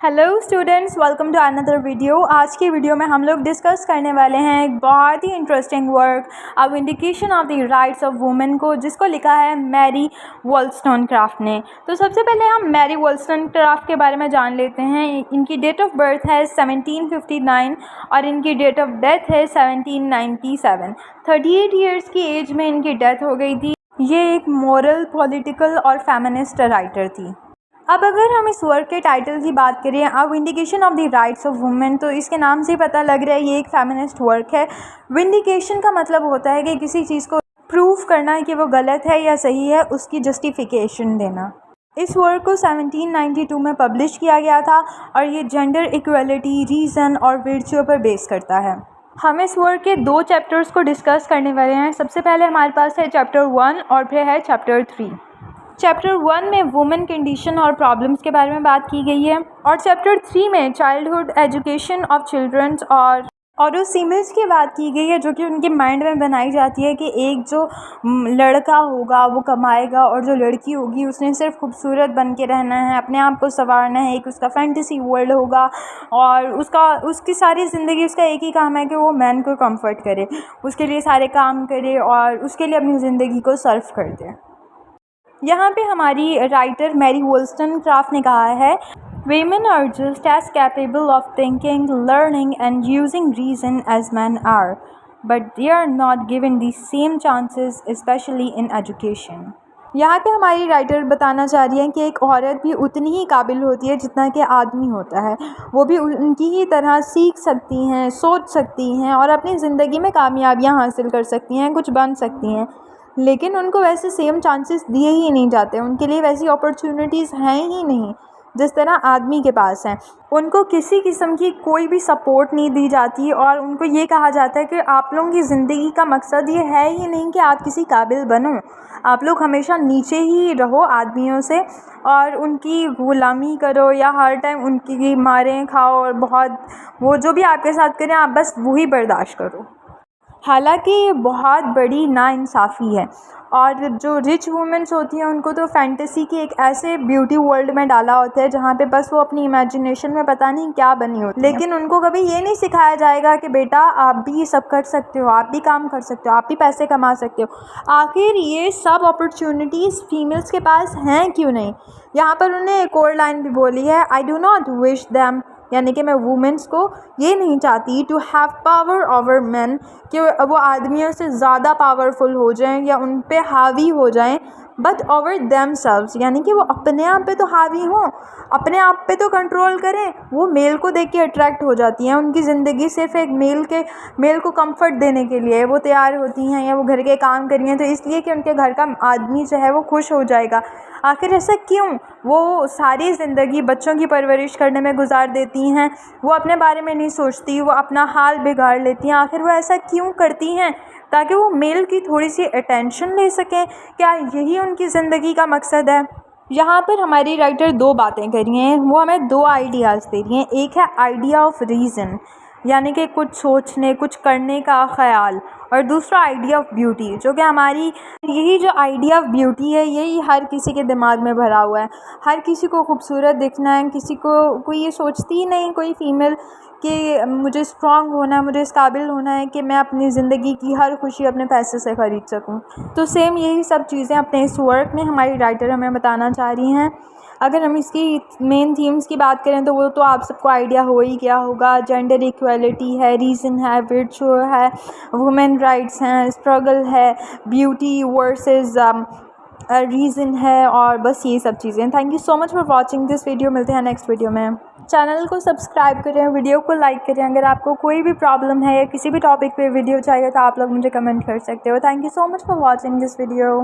Hello students, welcome to another video. आज की video में हम लोग डिस्कस करने वाले हैं एक बहुत ही इंटरेस्टिंग वर्क अब indication of the rights of women को, जिसको लिखा है मैरी वॉलस्टोनक्राफ्ट ने। तो सबसे पहले हम मैरी वॉलस्टोनक्राफ्ट के बारे में जान लेते हैं। इनकी डेट ऑफ बर्थ है 1759 और इनकी डेट ऑफ डेथ है 1797। 38 ईयर्स की एज में इनकी डेथ हो गई थी। ये एक मॉरल, पॉलिटिकल और फेमिनिस्ट राइटर थी। अब अगर हम इस वर्क के टाइटल की बात करें, अब vindication of the rights of women, तो इसके नाम से ही पता लग रहा है ये एक फेमिनिस्ट वर्क है। विंडिकेशन का मतलब होता है कि किसी चीज़ को प्रूव करना है कि वो गलत है या सही है, उसकी जस्टिफिकेशन देना। इस वर्क को 1792 में पब्लिश किया गया था और ये जेंडर इक्वलिटी, रीज़न और वर्च्यू पर बेस करता है। हम इस वर्क के 2 चैप्टर्स को डिस्कस करने वाले हैं। सबसे पहले हमारे पास है चैप्टर 1 और फिर है चैप्टर 3। चैप्टर 1 में वुमेन कंडीशन और प्रॉब्लम्स के बारे में बात की गई है और चैप्टर 3 में चाइल्डहुड एजुकेशन ऑफ चिल्ड्रंस और उस इमेज की बात की गई है जो कि उनके माइंड में बनाई जाती है कि एक जो लड़का होगा वो कमाएगा और जो लड़की होगी उसने सिर्फ खूबसूरत बन के रहना है, अपने आप को संवारना है, एक उसका फैंटेसी वर्ल्ड होगा और उसकी सारी ज़िंदगी उसका एक ही काम है कि वो मैन को कंफर्ट करे, उसके लिए सारे काम करे और उसके लिए अपनी ज़िंदगी को सर्व कर दे। यहाँ पे हमारी राइटर मैरी वॉलस्टोनक्राफ्ट ने कहा है, Women are just as capable of thinking, learning and using reason as men are, but they are not given the same chances, especially in education. यहाँ पे हमारी राइटर बताना चाह रही है कि एक औरत भी उतनी ही काबिल होती है जितना कि आदमी होता है। वो भी उनकी ही तरह सीख सकती हैं, सोच सकती हैं और अपनी ज़िंदगी में कामयाबियाँ हासिल कर सकती हैं, कुछ बन सकती हैं, लेकिन उनको वैसे सेम चांसेस दिए ही नहीं जाते। उनके लिए वैसी अपॉर्चुनिटीज़ हैं ही नहीं जिस तरह आदमी के पास हैं। उनको किसी किस्म की कोई भी सपोर्ट नहीं दी जाती और उनको ये कहा जाता है कि आप लोगों की ज़िंदगी का मकसद ये है ही नहीं कि आप किसी काबिल बनो, आप लोग हमेशा नीचे ही रहो आदमियों से और उनकी गुलामी करो या हर टाइम उनकी मारें खाओ और बहुत वो जो भी आपके साथ करें आप बस वही बर्दाश्त करो। हालांकि ये बहुत बड़ी नाइंसाफ़ी है और जो रिच वुमेन्स होती हैं उनको तो फैंटेसी की एक ऐसे ब्यूटी वर्ल्ड में डाला होता है जहाँ पे बस वो अपनी इमेजिनेशन में पता नहीं क्या बनी होती है, लेकिन उनको कभी ये नहीं सिखाया जाएगा कि बेटा आप भी ये सब कर सकते हो, आप भी काम कर सकते हो, आप भी पैसे कमा सकते हो। आखिर ये सब अपॉर्चुनिटीज़ फीमेल्स के पास हैं क्यों नहीं? यहाँ पर उन्हें एक और लाइन भी बोली है, I do not wish them, यानी कि मैं वुमेन्स को ये नहीं चाहती to have power over men, कि वो आदमियों से ज़्यादा पावरफुल हो जाएं या उन पे हावी हो जाएं, बट ओवर देमसेल्व्स, यानी कि वो अपने आप पे तो हावी हों, अपने आप पे तो कंट्रोल करें। वो मेल को देख के अट्रैक्ट हो जाती हैं, उनकी ज़िंदगी सिर्फ एक मेल को कंफर्ट देने के लिए वो तैयार होती हैं या वो घर के काम कर रही हैं तो इसलिए कि उनके घर का आदमी जो है वो खुश हो जाएगा। आखिर ऐसा क्यों? वो सारी ज़िंदगी बच्चों की परवरिश करने में गुजार देती हैं, वो अपने बारे में नहीं सोचती, वो अपना हाल बिगाड़ लेती हैं। आखिर वो ऐसा क्यों करती हैं? ताकि वो मेल की थोड़ी सी अटेंशन ले सकें। क्या यही उनकी ज़िंदगी का मकसद है? यहाँ पर हमारी राइटर 2 बातें कर रही हैं, वो हमें 2 आइडियाज़ दे रही हैं। एक है आइडिया ऑफ रीज़न, यानी कि कुछ सोचने, कुछ करने का ख़याल, और दूसरा आइडिया ऑफ ब्यूटी, जो कि हमारी यही जो आइडिया ऑफ ब्यूटी है यही हर किसी के दिमाग में भरा हुआ है। हर किसी को खूबसूरत दिखना है, किसी को कोई ये सोचती ही नहीं कोई फ़ीमेल कि मुझे स्ट्रॉन्ग होना है, मुझे इस काबिल होना है कि मैं अपनी ज़िंदगी की हर खुशी अपने पैसे से ख़रीद सकूं। तो सेम यही सब चीज़ें अपने इस वर्क में हमारी राइटर हमें बताना चाह रही हैं। अगर हम इसकी मेन थीम्स की बात करें तो वो तो आप सबको आइडिया हो ही गया होगा। जेंडर इक्वलिटी है, रीज़न है, वर्च्यू है, वुमेन राइट्स हैं, स्ट्रगल है, ब्यूटी वर्सेस रीज़न है और बस ये सब चीज़ें। Thank you so much for watching this video. मिलते हैं नेक्स्ट वीडियो में। चैनल को सब्सक्राइब करें, वीडियो को लाइक करें। अगर आपको कोई भी प्रॉब्लम है या किसी भी टॉपिक पे वीडियो चाहिए तो आप लोग मुझे कमेंट कर सकते हो। Thank you so much for watching this video.